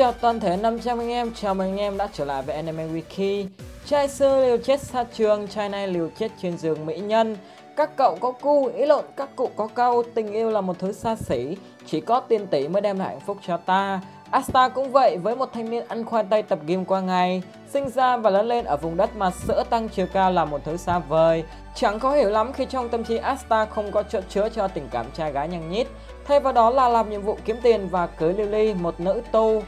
chào toàn thể 500 anh em, chào mừng anh em đã trở lại với Anime Wiki. Trai xưa liều chết sát trường, trai nay liều chết trên giường mỹ nhân. Các cậu có cu, ý lộn các cụ có câu, tình yêu là một thứ xa xỉ, chỉ có tiền tỷ mới đem lại hạnh phúc cho ta. Asta cũng vậy, với một thanh niên ăn khoai tây tập gym qua ngày, sinh ra và lớn lên ở vùng đất mà sữa tăng chiều cao là một thứ xa vời. Chẳng khó hiểu lắm khi trong tâm trí Asta không có chỗ chứa cho tình cảm trai gái nhăng nhít, thay vào đó là làm nhiệm vụ kiếm tiền và cưới Lily, một nữ tu.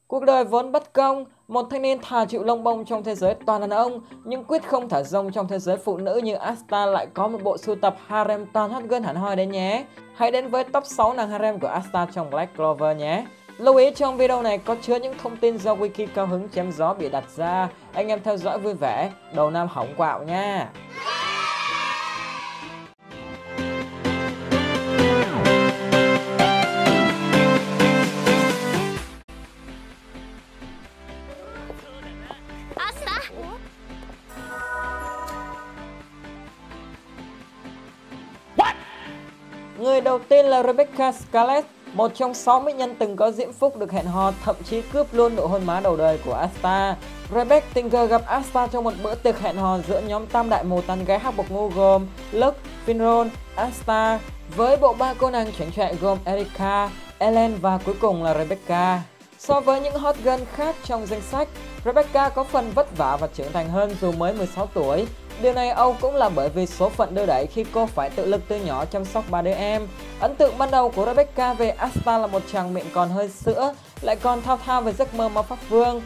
Cuộc đời vốn bất công, một thanh niên thà chịu lông bông trong thế giới toàn đàn ông nhưng quyết không thả rông trong thế giới phụ nữ như Asta lại có một bộ sưu tập harem toàn hot girl hẳn hoi đấy nhé. Hãy đến với top 6 nàng harem của Asta trong Black Clover nhé. Lưu ý trong video này có chứa những thông tin do Wiki cao hứng chém gió bị đặt ra. Anh em theo dõi vui vẻ, đầu năm hỏng quạo nha. Người đầu tiên là Rebecca Scarlett, một trong 6 mỹ nhân từng có diễm phúc được hẹn hò, thậm chí cướp luôn nụ hôn má đầu đời của Asta. Rebecca tình cờ gặp Asta trong một bữa tiệc hẹn hò giữa nhóm tam đại mù tán gái hắc bộc ngu gồm Luke, Finron, Asta, với bộ ba cô nàng chảnh chọe gồm Erika, Ellen và cuối cùng là Rebecca. So với những hot girl khác trong danh sách, Rebecca có phần vất vả và trưởng thành hơn dù mới 16 tuổi. Điều này Âu cũng là bởi vì số phận đưa đẩy khi cô phải tự lực từ nhỏ chăm sóc 3 đứa em. Ấn tượng ban đầu của Rebecca về Asta là một chàng miệng còn hơi sữa, lại còn thao thao về giấc mơ ma pháp vương.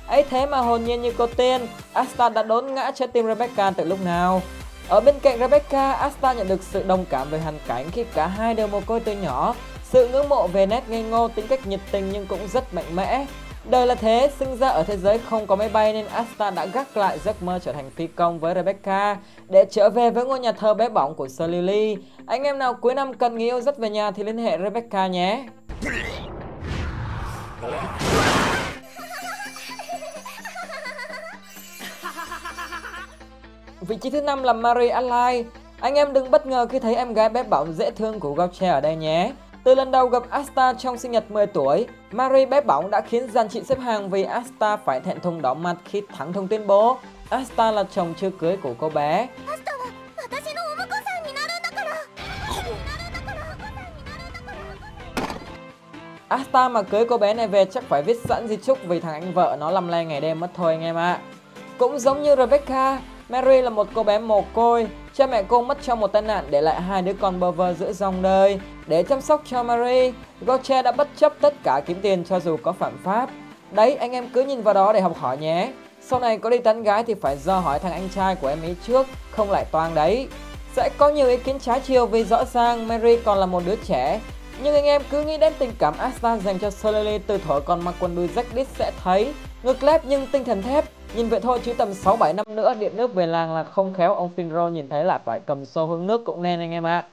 Ấy thế mà hồn nhiên như cô tiên, Asta đã đốn ngã trái tim Rebecca từ lúc nào. Ở bên cạnh Rebecca, Asta nhận được sự đồng cảm về hoàn cảnh khi cả hai đều mồ côi từ nhỏ, sự ngưỡng mộ về nét ngây ngô, tính cách nhiệt tình nhưng cũng rất mạnh mẽ. Đời là thế, sinh ra ở thế giới không có máy bay nên Asta đã gác lại giấc mơ trở thành phi công với Rebecca để trở về với ngôi nhà thơ bé bỏng của Sir Lily. Anh em nào cuối năm cần người yêu dắt về nhà thì liên hệ Rebecca nhé. Vị trí thứ 5 là Marie Adelaide. Anh em đừng bất ngờ khi thấy em gái bé bỏng dễ thương của Gauche ở đây nhé. Từ lần đầu gặp Asta trong sinh nhật 10 tuổi, Marie bé bỏng đã khiến dàn chị xếp hàng vì Asta phải thẹn thùng đỏ mặt khi thẳng thừng tuyên bố Asta là chồng chưa cưới của cô bé. Asta mà cưới cô bé này về chắc phải viết sẵn di chúc vì thằng anh vợ nó lăm le ngày đêm mất thôi anh em ạ. Cũng giống như Rebecca, Marie là một cô bé mồ côi, cha mẹ cô mất trong một tai nạn để lại hai đứa con bơ vơ giữa dòng đời. Để chăm sóc cho Marie, Gauche đã bất chấp tất cả kiếm tiền cho dù có phạm pháp. Đấy, anh em cứ nhìn vào đó để học hỏi nhé. Sau này có đi tán gái thì phải do hỏi thằng anh trai của em ấy trước, không lại toang đấy. Sẽ có nhiều ý kiến trái chiều vì rõ ràng Marie còn là một đứa trẻ. Nhưng anh em cứ nghĩ đến tình cảm Asta dành cho Sir Lily từ thuở còn mặc quần đùi rách đít sẽ thấy ngực lép nhưng tinh thần thép. Nhìn vậy thôi chứ tầm 6-7 năm nữa điện nước về làng là không khéo ông Finro nhìn thấy là phải cầm xô hướng nước cũng nên anh em ạ.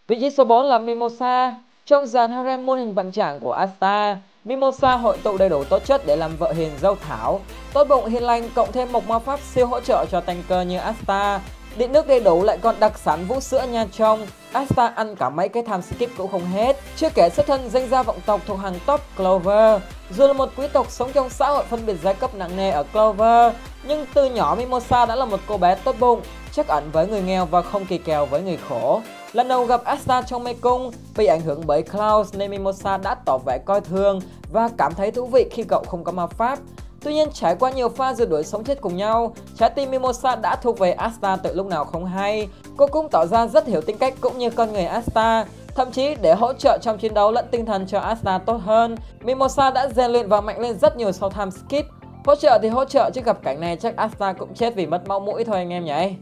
Vị trí số 4 là Mimosa. Trong dàn harem muôn hình vạn trạng của Asta, Mimosa hội tụ đầy đủ tố chất để làm vợ hiền dâu thảo, tốt bụng hiền lành cộng thêm một ma pháp siêu hỗ trợ cho tanker như Asta. Điện nước đầy đủ lại còn đặc sản vũ sữa nha trong. Asta ăn cả mấy cái time skip cũng không hết. Chưa kể xuất thân danh gia vọng tộc thuộc hàng top Clover. Dù là một quý tộc sống trong xã hội phân biệt giai cấp nặng nề ở Clover, nhưng từ nhỏ Mimosa đã là một cô bé tốt bụng, trắc ẩn với người nghèo và không kỳ kèo với người khổ. Lần đầu gặp Asta trong mê cung, bị ảnh hưởng bởi Klaus nên Mimosa đã tỏ vẻ coi thường và cảm thấy thú vị khi cậu không có ma pháp. Tuy nhiên trải qua nhiều pha rượt đuổi sống chết cùng nhau, trái tim Mimosa đã thuộc về Asta từ lúc nào không hay. Cô cũng tỏ ra rất hiểu tính cách cũng như con người Asta. Thậm chí để hỗ trợ trong chiến đấu lẫn tinh thần cho Asta tốt hơn, Mimosa đã rèn luyện và mạnh lên rất nhiều sau time skip. Hỗ trợ thì hỗ trợ chứ gặp cảnh này chắc Asta cũng chết vì mất máu mũi thôi anh em nhỉ.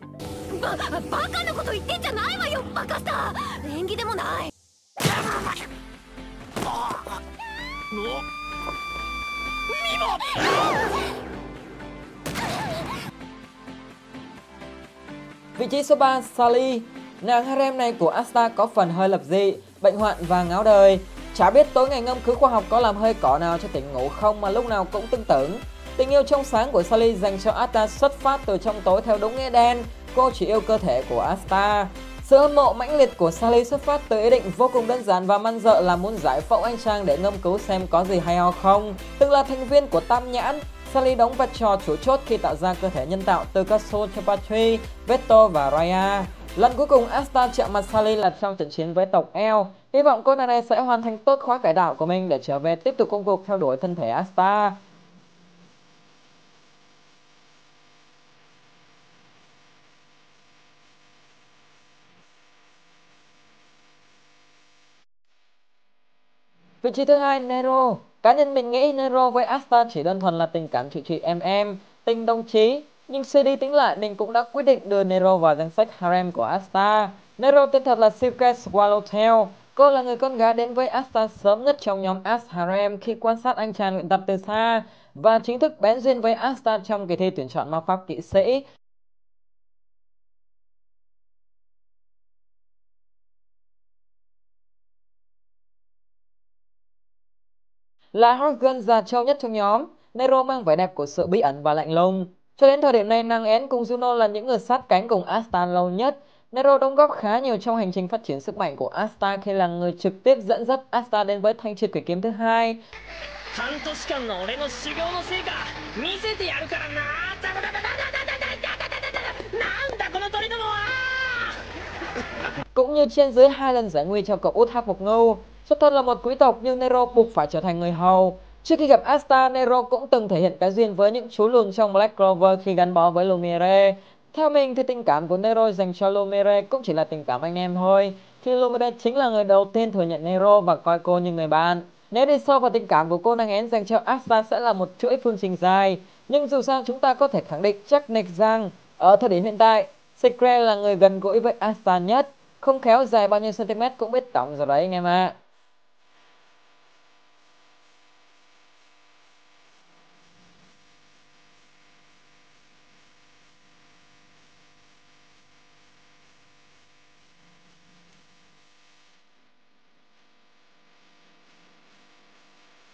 Vị trí số 3, Sally. Nàng harem này của Asta có phần hơi lập dị, bệnh hoạn và ngáo đời. Chả biết tối ngày ngâm cứu khoa học có làm hơi cỏ nào cho tỉnh ngủ không mà lúc nào cũng tưng tưởng. Tình yêu trong sáng của Sally dành cho Asta xuất phát từ trong tối theo đúng nghĩa đen. Cô chỉ yêu cơ thể của Asta. Sự hâm mộ mãnh liệt của Sally xuất phát từ ý định vô cùng đơn giản và man dợ là muốn giải phẫu anh chàng để ngâm cứu xem có gì hay ho không. Từng là thành viên của Tam Nhãn, Sally đóng vai trò chủ chốt khi tạo ra cơ thể nhân tạo từ capsule cho Patrick, Vector và Raya. Lần cuối cùng Asta chạm mặt Sally là trong trận chiến với tộc Eo. Hy vọng cô nàng này sẽ hoàn thành tốt khóa cải tạo của mình để trở về tiếp tục công cuộc theo đuổi thân thể Asta. Vị trí thứ hai, Nero. Cá nhân mình nghĩ Nero với Asta chỉ đơn thuần là tình cảm chị em, tình đồng chí. Nhưng suy đi tính lại mình cũng đã quyết định đưa Nero vào danh sách harem của Asta. Nero tên thật là Silke Swallowtail. Cô là người con gái đến với Asta sớm nhất trong nhóm As Harem khi quan sát anh chàng luyện tập từ xa và chính thức bén duyên với Asta trong kỳ thi tuyển chọn ma pháp kỵ sĩ. Là hot girl già trâu nhất trong nhóm, Nero mang vẻ đẹp của sự bí ẩn và lạnh lùng. Cho đến thời điểm này, nàng én cùng Juno là những người sát cánh cùng Asta lâu nhất. Nero đóng góp khá nhiều trong hành trình phát triển sức mạnh của Asta khi là người trực tiếp dẫn dắt Asta đến với thanh triệt quỷ kiếm thứ hai. Cũng như trên dưới 2 lần giải nguy cho cậu út Hắc Mộc Ngưu. Xuất thân là một quý tộc nhưng Nero buộc phải trở thành người hầu. Trước khi gặp Asta, Nero cũng từng thể hiện cái duyên với những chú lùn trong Black Clover khi gắn bó với Lumiere. Theo mình thì tình cảm của Nero dành cho Lumiere cũng chỉ là tình cảm anh em thôi, khi Lumiere chính là người đầu tiên thừa nhận Nero và coi cô như người bạn. Nếu đi sâu vào tình cảm của cô nàng én dành cho Asta sẽ là một chuỗi phương trình dài, nhưng dù sao chúng ta có thể khẳng định chắc nịch rằng ở thời điểm hiện tại, Secret là người gần gũi với Asta nhất. Không khéo dài bao nhiêu cm cũng biết tổng rồi đấy anh em ạ.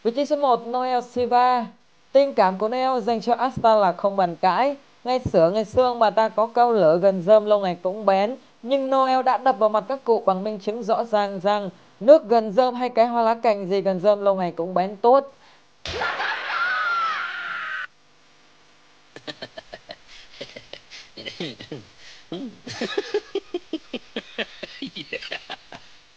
Vị trí số 1, Noel Silva. Tình cảm của Noel dành cho Asta là không bàn cãi. Ngày xưa bà ta có câu lửa gần rơm lâu ngày cũng bén, nhưng Noel đã đập vào mặt các cụ bằng minh chứng rõ ràng rằng nước gần rơm hay cái hoa lá cành gì gần rơm lâu ngày cũng bén tốt.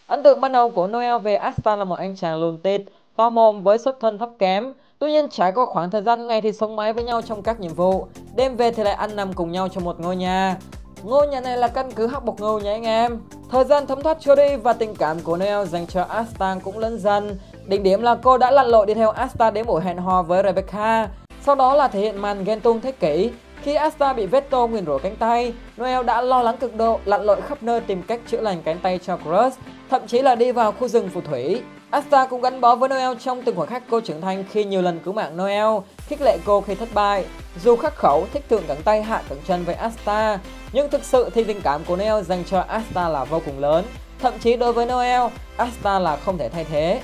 Ấn tượng ban đầu của Noel về Asta là một anh chàng lùn tịt, to mồm với xuất thân thấp kém. Tuy nhiên trải qua khoảng thời gian ngày thì sống mái với nhau trong các nhiệm vụ, đêm về thì lại ăn nằm cùng nhau trong một ngôi nhà. Ngôi nhà này là căn cứ Hắc Mộc Ngưu nhé anh em. Thời gian thấm thoát trôi đi và tình cảm của Noel dành cho Asta cũng lớn dần. Đỉnh điểm là cô đã lặn lội đi theo Asta đến buổi hẹn hò với Rebecca. Sau đó là thể hiện màn ghen tuông thế kỷ. Khi Asta bị Vector nguyền rủa cánh tay, Noel đã lo lắng cực độ, lặn lội khắp nơi tìm cách chữa lành cánh tay cho Crush, thậm chí là đi vào khu rừng phù thủy. Asta cũng gắn bó với Noel trong từng khoảnh khắc cô trưởng thành khi nhiều lần cứu mạng Noel, khích lệ cô khi thất bại. Dù khắc khẩu, thích thượng cẳng tay hạ cẳng chân với Asta, nhưng thực sự thì tình cảm của Noel dành cho Asta là vô cùng lớn. Thậm chí đối với Noel, Asta là không thể thay thế.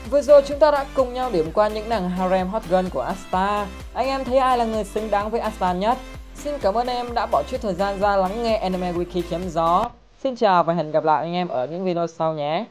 Vừa rồi chúng ta đã cùng nhau điểm qua những nàng harem hot girl của Asta. Anh em thấy ai là người xứng đáng với Asta nhất? Xin cảm ơn em đã bỏ chút thời gian ra lắng nghe Anime Wiki chém gió. Xin chào và hẹn gặp lại anh em ở những video sau nhé.